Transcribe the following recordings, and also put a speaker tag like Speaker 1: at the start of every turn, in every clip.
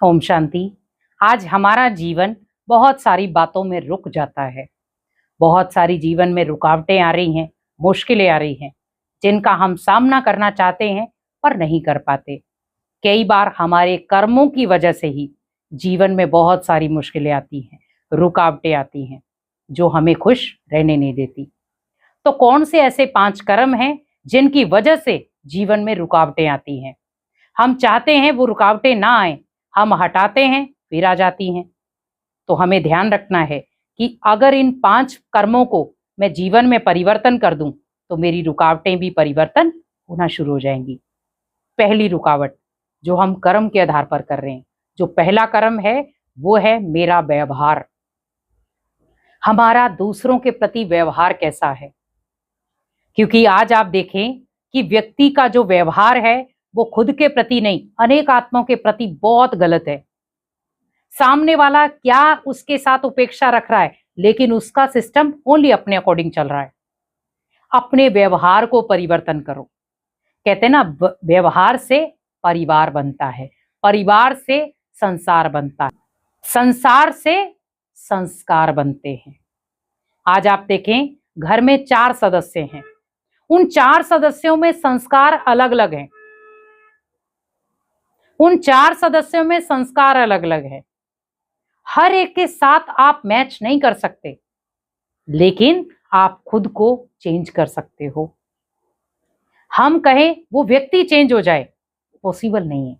Speaker 1: ओम शांति। आज हमारा जीवन बहुत सारी बातों में रुक जाता है। बहुत सारी जीवन में रुकावटें आ रही हैं, मुश्किलें आ रही हैं, जिनका हम सामना करना चाहते हैं पर नहीं कर पाते। कई बार हमारे कर्मों की वजह से ही जीवन में बहुत सारी मुश्किलें आती हैं, रुकावटें आती हैं, जो हमें खुश रहने नहीं देती। तो कौन से ऐसे 5 कर्म हैं जिनकी वजह से जीवन में रुकावटें आती हैं? हम चाहते हैं वो रुकावटें ना आए, हम हटाते हैं फिर आ जाती हैं। तो हमें ध्यान रखना है कि अगर इन 5 कर्मों को मैं जीवन में परिवर्तन कर दूं तो मेरी रुकावटें भी परिवर्तन होना शुरू हो जाएंगी। पहली रुकावट जो हम कर्म के आधार पर कर रहे हैं, जो पहला कर्म है वो है मेरा व्यवहार। हमारा दूसरों के प्रति व्यवहार कैसा है? क्योंकि आज आप देखें कि व्यक्ति का जो व्यवहार है वो खुद के प्रति नहीं, अनेक आत्माओं के प्रति बहुत गलत है। सामने वाला क्या उसके साथ उपेक्षा रख रहा है, लेकिन उसका सिस्टम ओनली अपने अकॉर्डिंग चल रहा है। अपने व्यवहार को परिवर्तन करो। कहते हैं ना, व्यवहार से परिवार बनता है, परिवार से संसार बनता है, संसार से संस्कार बनते हैं। आज आप देखें, घर में 4 सदस्य हैं, उन 4 सदस्यों में संस्कार अलग अलग हैं। उन 4 सदस्यों में संस्कार अलग अलग है। हर एक के साथ आप मैच नहीं कर सकते, लेकिन आप खुद को चेंज कर सकते हो। हम कहें वो व्यक्ति चेंज हो जाए, पॉसिबल नहीं है।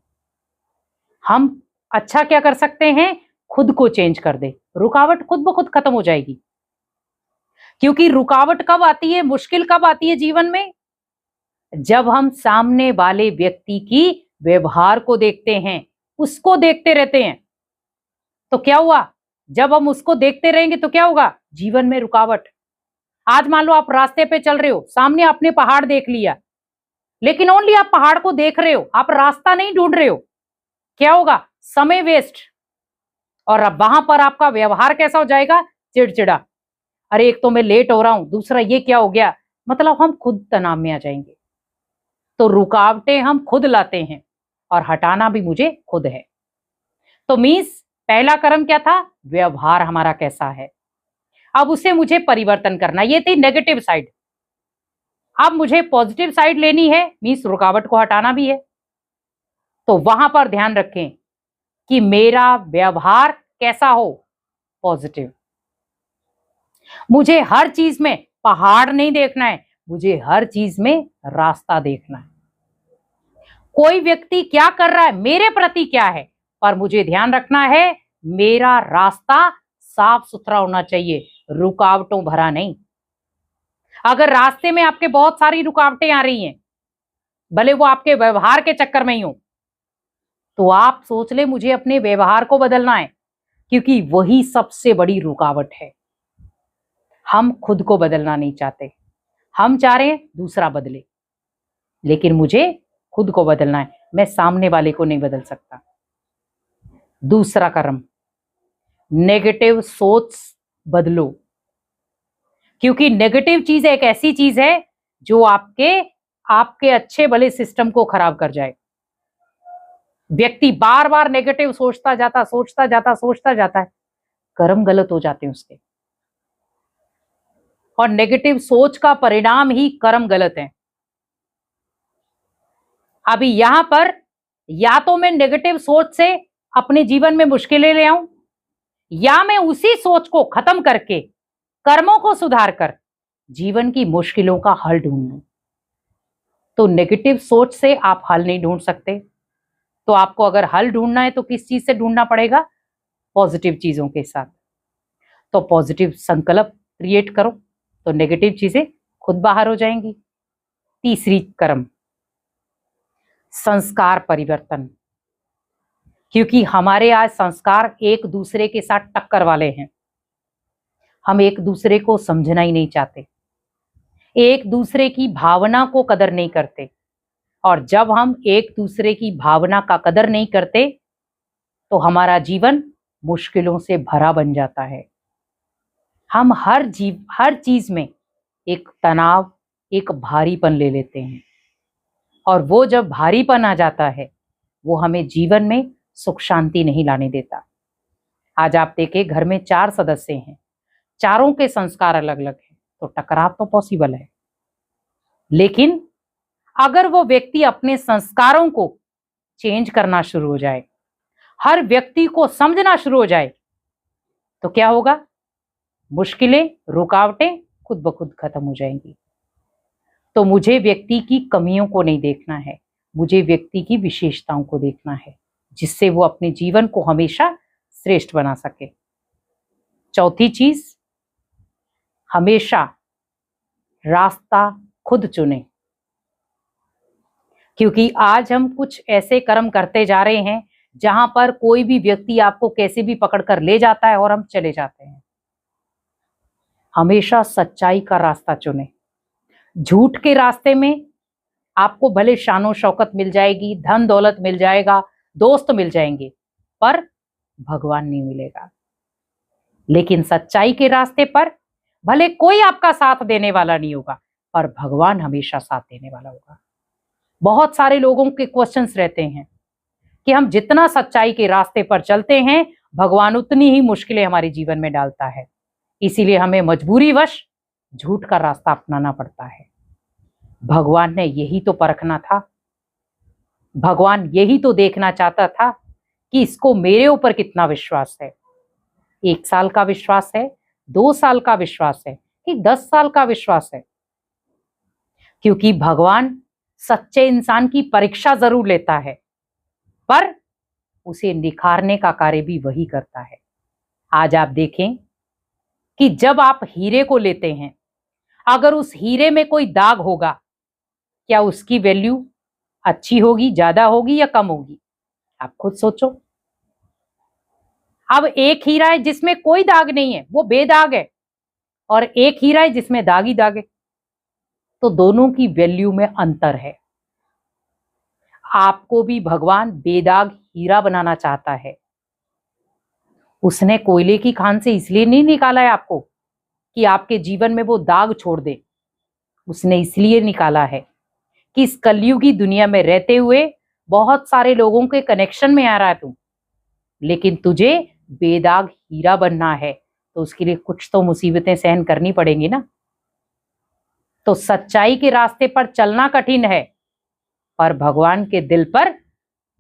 Speaker 1: हम अच्छा क्या कर सकते हैं? खुद को चेंज कर दे, रुकावट खुद ब खुद खत्म हो जाएगी। क्योंकि रुकावट कब आती है, मुश्किल कब आती है जीवन में? जब हम सामने वाले व्यक्ति की व्यवहार को देखते हैं, उसको देखते रहते हैं। तो क्या हुआ? जब हम उसको देखते रहेंगे तो क्या होगा? जीवन में रुकावट। आज मान लो आप रास्ते पे चल रहे हो, सामने आपने पहाड़ देख लिया, लेकिन ओनली आप पहाड़ को देख रहे हो, आप रास्ता नहीं ढूंढ रहे हो। क्या होगा? समय वेस्ट। और अब वहां पर आपका व्यवहार कैसा हो जाएगा? चिड़चिड़ा। अरे एक तो मैं लेट हो रहा हूं, दूसरा ये क्या हो गया। मतलब हम खुद तनाव में आ जाएंगे। तो रुकावटें हम खुद लाते हैं और हटाना भी मुझे खुद है। तो मीन्स पहला कर्म क्या था? व्यवहार हमारा कैसा है। अब उसे मुझे परिवर्तन करना, ये थी नेगेटिव साइड। अब मुझे पॉजिटिव साइड लेनी है, मीन्स रुकावट को हटाना भी है। तो वहां पर ध्यान रखें कि मेरा व्यवहार कैसा हो, पॉजिटिव। मुझे हर चीज में पहाड़ नहीं देखना है, मुझे हर चीज में रास्ता देखना है। कोई व्यक्ति क्या कर रहा है, मेरे प्रति क्या है, पर मुझे ध्यान रखना है मेरा रास्ता साफ सुथरा होना चाहिए, रुकावटों भरा नहीं। अगर रास्ते में आपके बहुत सारी रुकावटें आ रही हैं, भले वो आपके व्यवहार के चक्कर में ही हो, तो आप सोच ले मुझे अपने व्यवहार को बदलना है, क्योंकि वही सबसे बड़ी रुकावट है। हम खुद को बदलना नहीं चाहते, हम चाह रहे हैं दूसरा बदले, लेकिन मुझे खुद को बदलना है, मैं सामने वाले को नहीं बदल सकता। दूसरा कर्म, नेगेटिव सोच बदलो। क्योंकि नेगेटिव चीज एक ऐसी चीज है जो आपके अच्छे भले सिस्टम को खराब कर जाए। व्यक्ति बार बार नेगेटिव सोचता जाता है, कर्म गलत हो जाते हैं उसके। और नेगेटिव सोच का परिणाम ही कर्म गलत है। अभी यहां पर या तो मैं नेगेटिव सोच से अपने जीवन में मुश्किलें ले आऊं, या मैं उसी सोच को खत्म करके कर्मों को सुधार कर जीवन की मुश्किलों का हल ढूंढूं। तो नेगेटिव सोच से आप हल नहीं ढूंढ सकते। तो आपको अगर हल ढूंढना है तो किस चीज से ढूंढना पड़ेगा? पॉजिटिव चीजों के साथ। तो पॉजिटिव संकल्प क्रिएट करो, तो नेगेटिव चीजें खुद बाहर हो जाएंगी। तीसरी कर्म, संस्कार परिवर्तन। क्योंकि हमारे आज संस्कार एक दूसरे के साथ टक्कर वाले हैं। हम एक दूसरे को समझना ही नहीं चाहते, एक दूसरे की भावना को कदर नहीं करते। और जब हम एक दूसरे की भावना का कदर नहीं करते तो हमारा जीवन मुश्किलों से भरा बन जाता है। हम हर चीज में एक तनाव, एक भारीपन ले लेते हैं, और वो जब भारीपन आ जाता है वो हमें जीवन में सुख शांति नहीं लाने देता। आज आप देखें, घर में 4 सदस्य हैं, चारों के संस्कार अलग अलग हैं, तो टकराव तो पॉसिबल है। लेकिन अगर वो व्यक्ति अपने संस्कारों को चेंज करना शुरू हो जाए, हर व्यक्ति को समझना शुरू हो जाए, तो क्या होगा? मुश्किलें, रुकावटें खुद ब खुद खत्म हो जाएंगी। तो मुझे व्यक्ति की कमियों को नहीं देखना है, मुझे व्यक्ति की विशेषताओं को देखना है, जिससे वो अपने जीवन को हमेशा श्रेष्ठ बना सके। चौथी चीज, हमेशा रास्ता खुद चुने, क्योंकि आज हम कुछ ऐसे कर्म करते जा रहे हैं जहां पर कोई भी व्यक्ति आपको कैसे भी पकड़ कर ले जाता है और हम चले जाते हैं। हमेशा सच्चाई का रास्ता चुने। झूठ के रास्ते में आपको भले शानो शौकत मिल जाएगी, धन दौलत मिल जाएगा, दोस्त मिल जाएंगे, पर भगवान नहीं मिलेगा। लेकिन सच्चाई के रास्ते पर भले कोई आपका साथ देने वाला नहीं होगा, पर भगवान हमेशा साथ देने वाला होगा। बहुत सारे लोगों के क्वेश्चंस रहते हैं कि हम जितना सच्चाई के रास्ते पर चलते हैं, भगवान उतनी ही मुश्किलें हमारे जीवन में डालता है। इसीलिए हमें मजबूरीवश झूठ का रास्ता अपनाना पड़ता है। भगवान ने यही तो परखना था, भगवान यही तो देखना चाहता था कि इसको मेरे ऊपर कितना विश्वास है। 1 साल का विश्वास है, 2 साल का विश्वास है कि 10 साल का विश्वास है। क्योंकि भगवान सच्चे इंसान की परीक्षा जरूर लेता है, पर उसे निखारने का कार्य भी वही करता है। आज आप देखें कि जब आप हीरे को लेते हैं, अगर उस हीरे में कोई दाग होगा, क्या उसकी वैल्यू अच्छी होगी, ज्यादा होगी या कम होगी? आप खुद सोचो। अब एक हीरा है जिसमें कोई दाग नहीं है, वो बेदाग है, और एक हीरा है जिसमें दाग ही दाग है, तो दोनों की वैल्यू में अंतर है। आपको भी भगवान बेदाग हीरा बनाना चाहता है। उसने कोयले की खान से इसलिए नहीं निकाला है आपको कि आपके जीवन में वो दाग छोड़ दे। उसने इसलिए निकाला है कि इस कलयुगी दुनिया में रहते हुए बहुत सारे लोगों के कनेक्शन में आ रहा है तू, लेकिन तुझे बेदाग हीरा बनना है, तो उसके लिए कुछ तो मुसीबतें सहन करनी पड़ेंगी ना। तो सच्चाई के रास्ते पर चलना कठिन है, पर भगवान के दिल पर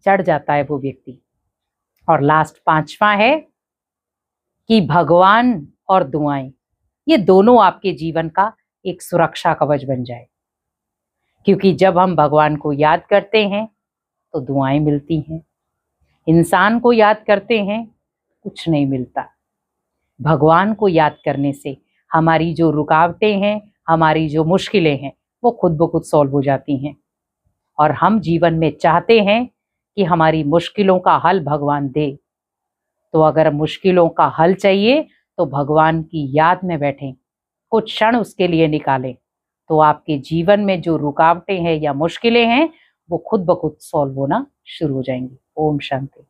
Speaker 1: चढ़ जाता है वो व्यक्ति। और लास्ट 5वां है कि भगवान और दुआएं, ये दोनों आपके जीवन का एक सुरक्षा कवच बन जाए। क्योंकि जब हम भगवान को याद करते हैं तो दुआएं मिलती हैं, इंसान को याद करते हैं कुछ नहीं मिलता। भगवान को याद करने से हमारी जो रुकावटें हैं, हमारी जो मुश्किलें हैं, वो खुद ब खुद सॉल्व हो जाती हैं। और हम जीवन में चाहते हैं कि हमारी मुश्किलों का हल भगवान दे, तो अगर मुश्किलों का हल चाहिए तो भगवान की याद में बैठें, कुछ क्षण उसके लिए निकालें, तो आपके जीवन में जो रुकावटें हैं या मुश्किलें हैं, वो खुद ब खुद सॉल्व होना शुरू हो जाएंगी। ओम शांति।